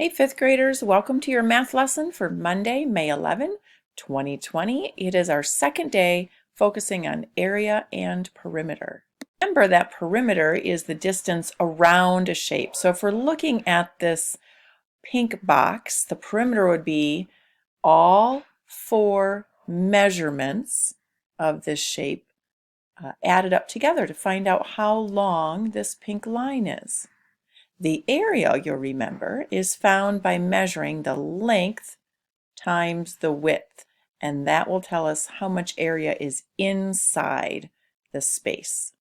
Hey, fifth graders, welcome to your math lesson for Monday, May 11, 2020. It is our second day focusing on area and perimeter. Remember that perimeter is the distance around a shape. So if we're looking at this pink box, the perimeter would be all four measurements of this shape added up together to find out how long this pink line is. The area, you'll remember, is found by measuring the length times the width, and that will tell us how much area is inside the space.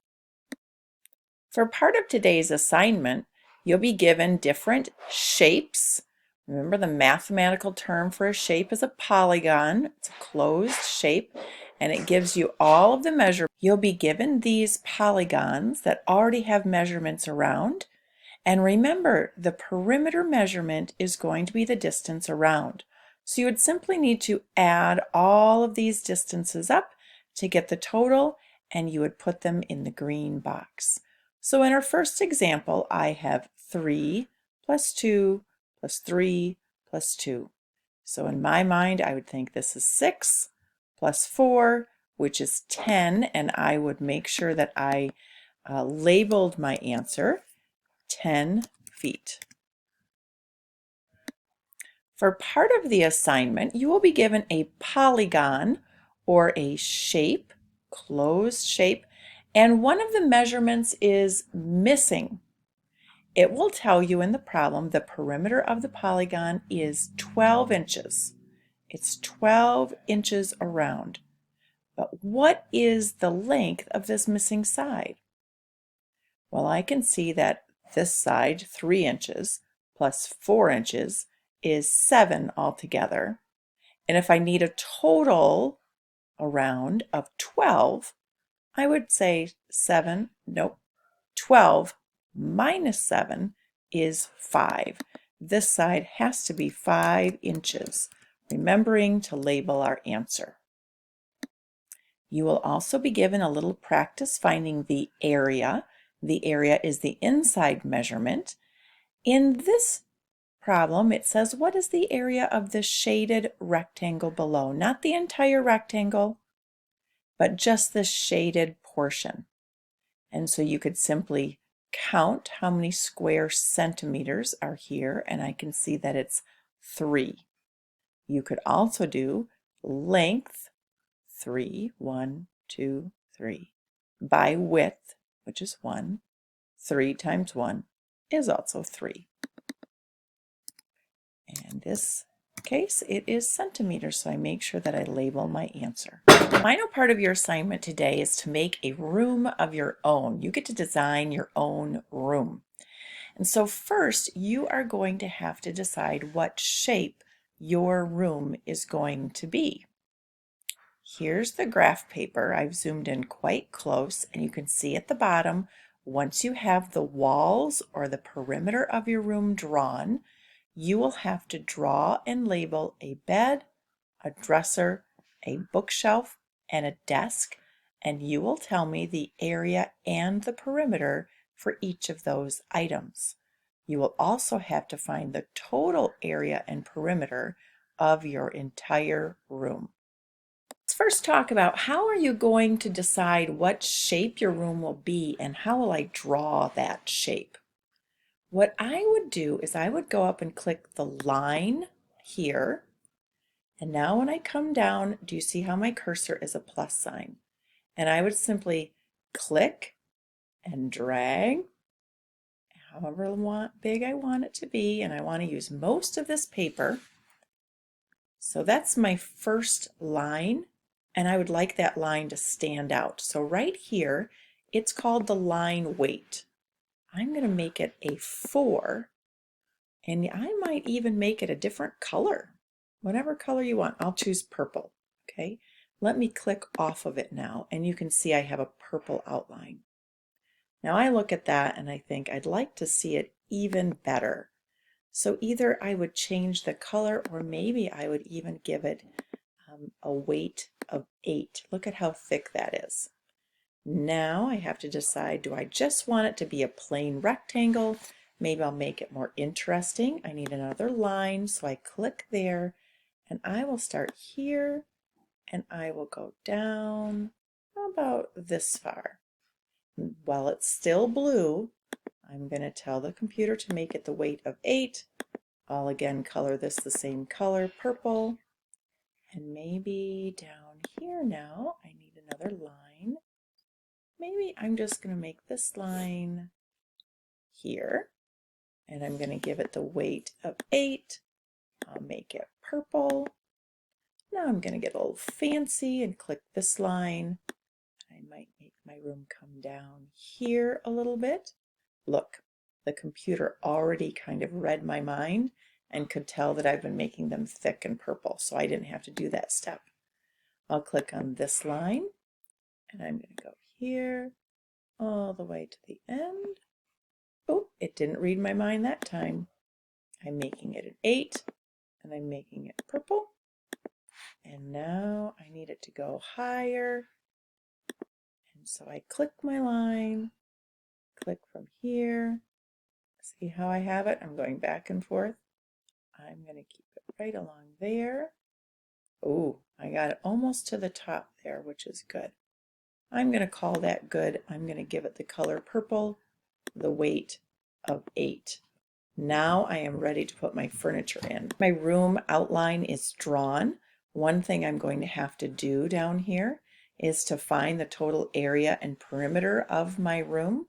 For part of today's assignment, you'll be given different shapes. Remember, the mathematical term for a shape is a polygon. It's a closed shape, and it gives you all of the measurements. You'll be given these polygons that already have measurements around. And remember, the perimeter measurement is going to be the distance around. So you would simply need to add all of these distances up to get the total, and you would put them in the green box. So in our first example, I have 3 plus 2 plus 3 plus 2. So in my mind, I would think this is 6 plus 4, which is 10, and I would make sure that I labeled my answer 10 feet. For part of the assignment, you will be given a polygon or a shape, closed shape, and one of the measurements is missing. It will tell you in the problem the perimeter of the polygon is 12 inches. It's 12 inches around. But what is the length of this missing side? Well, I can see that this side, 3 inches, plus 4 inches, is 7 altogether. And if I need a total around of 12, I would say 12 minus 7 is 5. This side has to be 5 inches, remembering to label our answer. You will also be given a little practice finding the area. The area is the inside measurement. In this problem, it says, what is the area of the shaded rectangle below? Not the entire rectangle, but just the shaded portion. And so you could simply count how many square centimeters are here, and I can see that it's 3. You could also do length, 3, 1, 2, 3, by width, which is 1. 3 times 1 is also 3. In this case, it is centimeters, so I make sure that I label my answer. The final part of your assignment today is to make a room of your own. You get to design your own room. And so first, you are going to have to decide what shape your room is going to be. Here's the graph paper. I've zoomed in quite close, and you can see at the bottom, once you have the walls or the perimeter of your room drawn, you will have to draw and label a bed, a dresser, a bookshelf, and a desk, and you will tell me the area and the perimeter for each of those items. You will also have to find the total area and perimeter of your entire room. Let's first talk about how are you going to decide what shape your room will be and how will I draw that shape? What I would do is I would go up and click the line here. And now when I come down, do you see how my cursor is a plus sign? And I would simply click and drag however big I want it to be. And I want to use most of this paper. So that's my first line. And I would like that line to stand out. So right here, it's called the line weight. I'm going to make it a 4, and I might even make it a different color. Whatever color you want. I'll choose purple. Okay, let me click off of it now, and you can see I have a purple outline. Now I look at that and I think I'd like to see it even better. So either I would change the color, or maybe I would even give it a weight of 8. Look at how thick that is. Now I have to decide, do I just want it to be a plain rectangle, Maybe I'll make it more interesting. I need another line, so I click there, and I will start here, and I will go down about this far. While it's still blue, I'm going to tell the computer to make it the weight of 8. I'll again color this the same color, purple. And maybe down here now, I need another line. Maybe I'm just going to make this line here. And I'm going to give it the weight of 8. I'll make it purple. Now I'm going to get a little fancy and click this line. I might make my room come down here a little bit. Look, the computer already kind of read my mind and could tell that I've been making them thick and purple, so I didn't have to do that step. I'll click on this line, and I'm going to go here all the way to the end. Oh, it didn't read my mind that time. I'm making it an 8, and I'm making it purple. And now I need it to go higher. And so I click my line, click from here. See how I have it? I'm going back and forth. I'm going to keep it right along there. Oh, I got it almost to the top there, which is good. I'm going to call that good. I'm going to give it the color purple, the weight of 8. Now I am ready to put my furniture in. My room outline is drawn. One thing I'm going to have to do down here is to find the total area and perimeter of my room.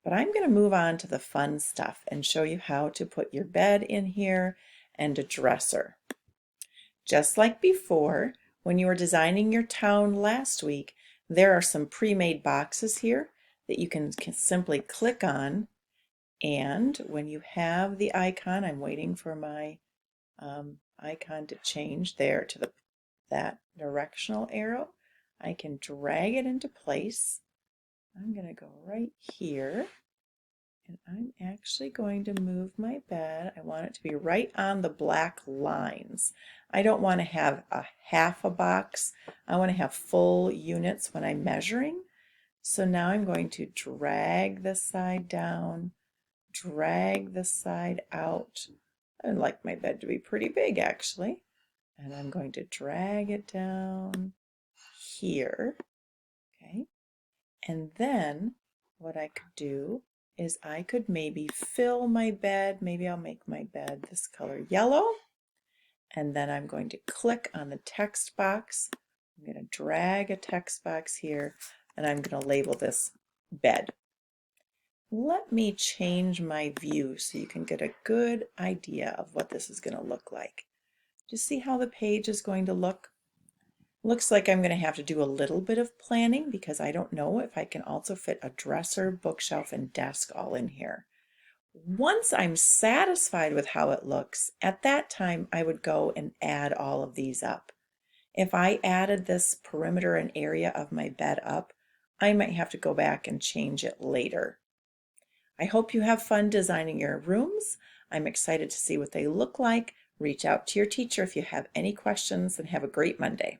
But I'm going to move on to the fun stuff and show you how to put your bed in here and a dresser. Just like before, when you were designing your town last week, there are some pre-made boxes here that you can simply click on. And when you have the icon, I'm waiting for my icon to change there to that directional arrow. I can drag it into place. I'm going to go right here. And I'm actually going to move my bed. I want it to be right on the black lines. I don't want to have a half a box. I want to have full units when I'm measuring. So now I'm going to drag this side down, drag this side out. I'd like my bed to be pretty big actually. And I'm going to drag it down here. Okay. And then what I could do is I could maybe fill my bed. Maybe I'll make my bed this color yellow. And then I'm going to click on the text box. I'm going to drag a text box here, and I'm going to label this bed. Let me change my view so you can get a good idea of what this is going to look like. Just see how the page is going to look. Looks like I'm going to have to do a little bit of planning because I don't know if I can also fit a dresser, bookshelf, and desk all in here. Once I'm satisfied with how it looks, at that time I would go and add all of these up. If I added this perimeter and area of my bed up, I might have to go back and change it later. I hope you have fun designing your rooms. I'm excited to see what they look like. Reach out to your teacher if you have any questions, and have a great Monday.